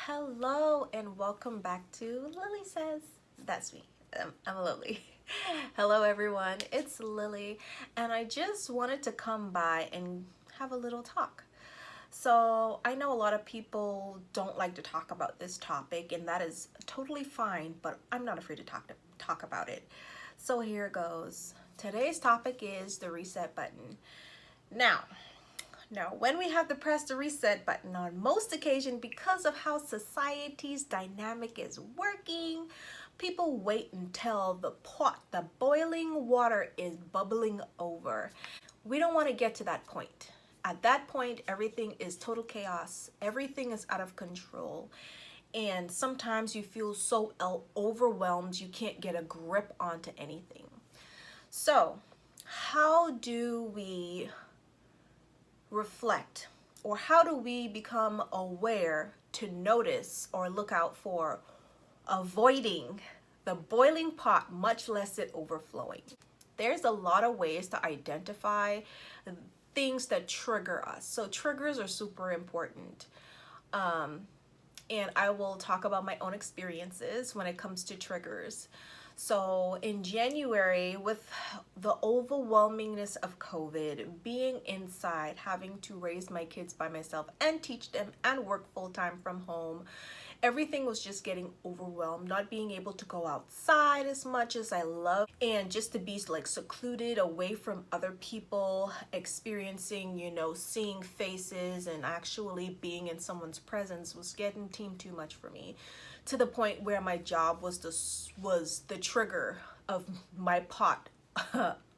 Hello and welcome back to Lily Says. That's me. I'm Lily. Hello everyone, it's Lily and I just wanted to come by and have a little talk. So I know a lot of people don't like to talk about this topic and that is totally fine, but I'm not afraid to talk about it. So here goes. Today's topic is the reset button. Now, when we have to press the reset button on most occasions because of how society's dynamic is working, people wait until the pot, the boiling water is bubbling over. We don't want to get to that point. At that point, everything is total chaos. Everything is out of control. And sometimes you feel so overwhelmed you can't get a grip onto anything. So, how do we reflect, or how do we become aware to notice or look out for avoiding the boiling pot, much less it overflowing? There's a lot of ways to identify things that trigger us. So triggers are super important. And I will talk about my own experiences when it comes to triggers. So in January, with the overwhelmingness of COVID, being inside, having to raise my kids by myself and teach them and work full-time from home, everything was just getting overwhelmed, not being able to go outside as much as I love, and just to be like secluded away from other people, experiencing, seeing faces and actually being in someone's presence was getting too much for me, to the point where my job was the trigger of my pot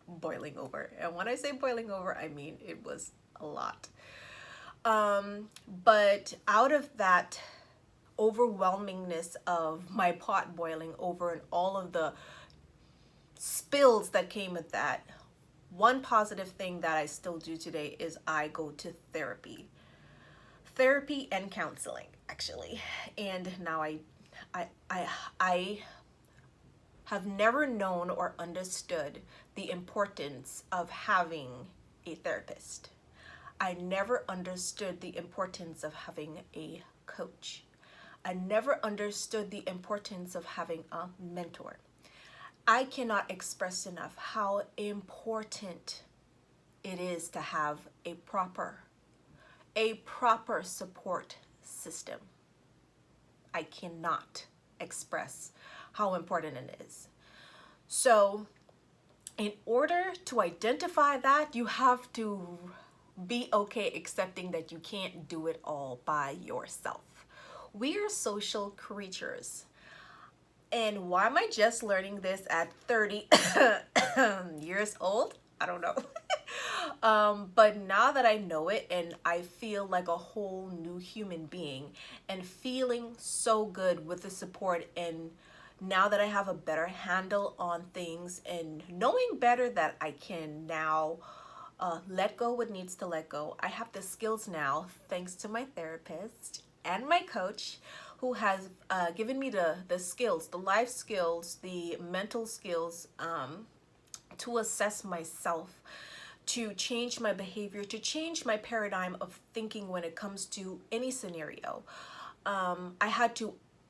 boiling over. And when I say boiling over, I mean it was a lot. But out of that overwhelmingness of my pot boiling over and all of the spills that came with that, one positive thing that I still do today is I go to therapy and counseling, actually. And now I have never known or understood the importance of having a therapist. I never understood the importance of having a coach. I never understood the importance of having a mentor. I cannot express enough how important it is to have a proper support system. I cannot express how important it is. So in order to identify that, you have to be okay accepting that you can't do it all by yourself. We are social creatures. And why am I just learning this at 30 years old? I don't know. But now that I know it and I feel like a whole new human being and feeling so good with the support, and now that I have a better handle on things and knowing better that I can now let go what needs to let go, I have the skills now, thanks to my therapist and my coach, who has given me the skills, the life skills, the mental skills, to assess myself, to change my behavior, to change my paradigm of thinking when it comes to any scenario.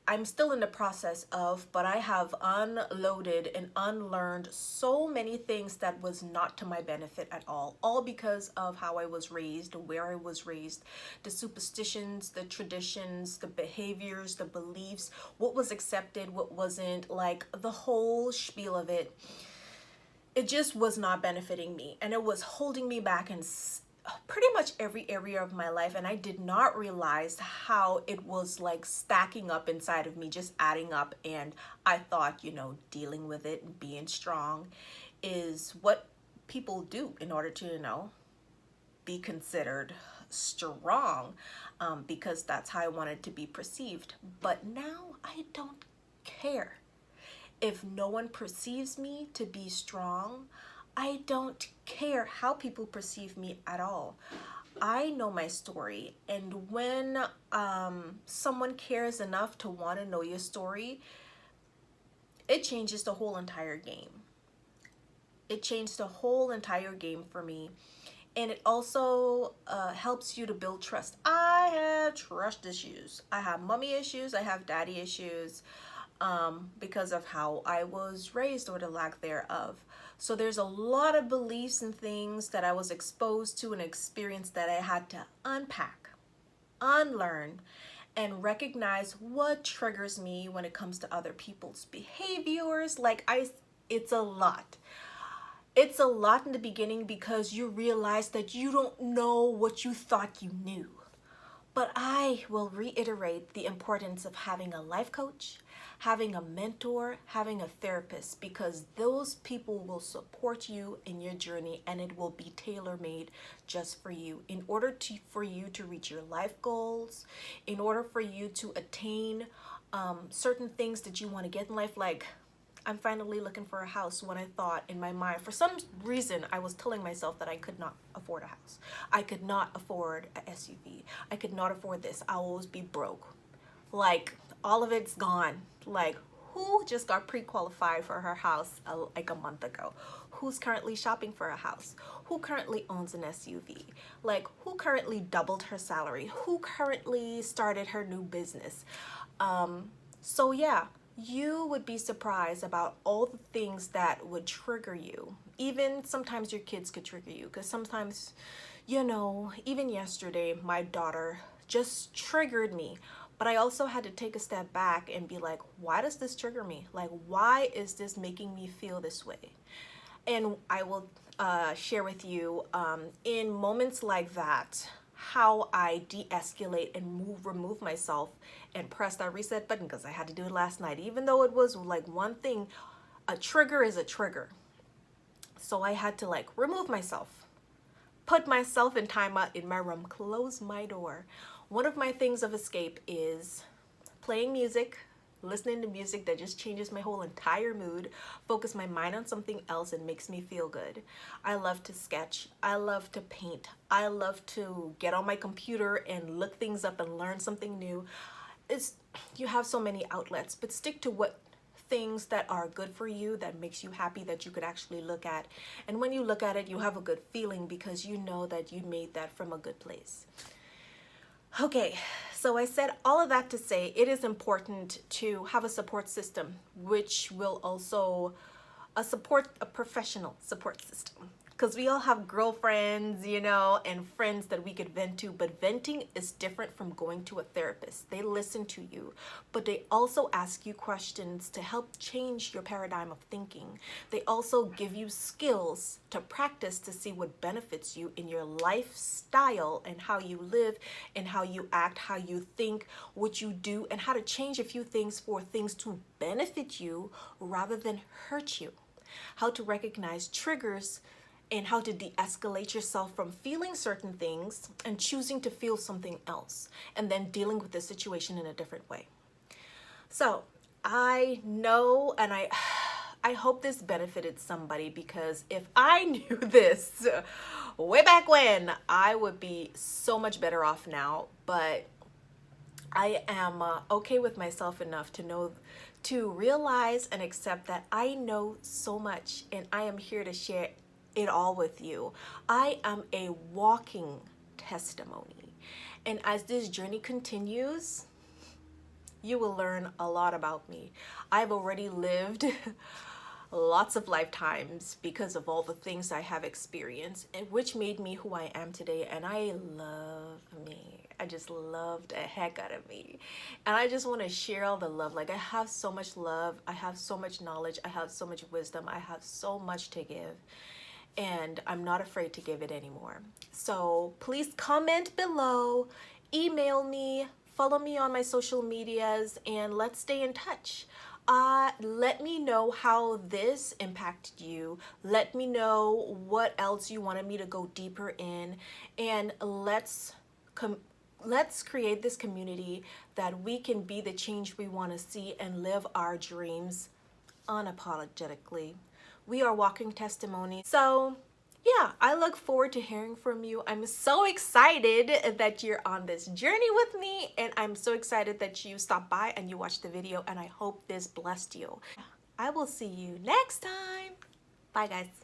I'm still in the process of, but I have unloaded and unlearned so many things that was not to my benefit at all because of how I was raised, where I was raised, the superstitions, the traditions, the behaviors, the beliefs, what was accepted, what wasn't, like the whole spiel of it. It just was not benefiting me, and it was holding me back in pretty much every area of my life. And I did not realize how it was like stacking up inside of me, just adding up. And I thought, dealing with it and being strong is what people do in order to, be considered strong, because that's how I wanted to be perceived. But now I don't care. If no one perceives me to be strong, I don't care how people perceive me at all. I know my story, and when someone cares enough to want to know your story, it changes the whole entire game. It changed the whole entire game for me. And it also helps you to build trust. I have trust issues. I have mommy issues. I have daddy issues because of how I was raised or the lack thereof. So there's a lot of beliefs and things that I was exposed to and experienced that I had to unpack, unlearn, and recognize what triggers me when it comes to other people's behaviors. It's a lot. It's a lot in the beginning because you realize that you don't know what you thought you knew. But I will reiterate the importance of having a life coach, having a mentor, having a therapist, because those people will support you in your journey and it will be tailor-made just for you in order for you to reach your life goals, in order for you to attain certain things that you want to get in life. Like, I'm finally looking for a house when I thought in my mind, for some reason, I was telling myself that I could not afford a house. I could not afford an SUV. I could not afford this. I'll always be broke. Like, all of it's gone. Like, who just got pre-qualified for her house like a month ago? Who's currently shopping for a house? Who currently owns an SUV? Like, who currently doubled her salary? Who currently started her new business? So yeah, you would be surprised about all the things that would trigger you. Even sometimes your kids could trigger you, because sometimes, even yesterday, my daughter just triggered me. But I also had to take a step back and be like, why does this trigger me? Like, why is this making me feel this way? And I will share with you in moments like that, how I de-escalate and remove myself and press that reset button, because I had to do it last night. Even though it was like one thing, a trigger is a trigger. So I had to like remove myself, put myself in timeout in my room, close my door. One of my things of escape is playing music, listening to music that just changes my whole entire mood, focus my mind on something else and makes me feel good. I love to sketch. I love to paint. I love to get on my computer and look things up and learn something new. You have so many outlets, but stick to what things that are good for you, that makes you happy, that you could actually look at. And when you look at it, you have a good feeling because you know that you made that from a good place. Okay, so I said all of that to say it is important to have a support system, which will also a professional support system. Because we all have girlfriends, and friends that we could vent to, but venting is different from going to a therapist. They listen to you, but they also ask you questions to help change your paradigm of thinking. They also give you skills to practice to see what benefits you in your lifestyle and how you live and how you act, how you think, what you do, and how to change a few things for things to benefit you rather than hurt you. How to recognize triggers and how to de-escalate yourself from feeling certain things and choosing to feel something else, and then dealing with the situation in a different way. So I know, and I hope this benefited somebody, because if I knew this way back when, I would be so much better off now. But I am okay with myself enough to realize and accept that I know so much, and I am here to share it all with you. I am a walking testimony. And as this journey continues, you will learn a lot about me. I've already lived lots of lifetimes because of all the things I have experienced, and which made me who I am today. And I love me. I just love the heck out of me. And I just want to share all the love. Like, I have so much love. I have so much knowledge. I have so much wisdom. I have so much to give. And I'm not afraid to give it anymore. So please comment below, email me, follow me on my social medias, and let's stay in touch. Let me know how this impacted you. Let me know what else you wanted me to go deeper in, and let's create this community that we can be the change we want to see and live our dreams unapologetically. We are walking testimonies. So yeah, I look forward to hearing from you. I'm so excited that you're on this journey with me, and I'm so excited that you stopped by and you watched the video, and I hope this blessed you. I will see you next time. Bye, guys.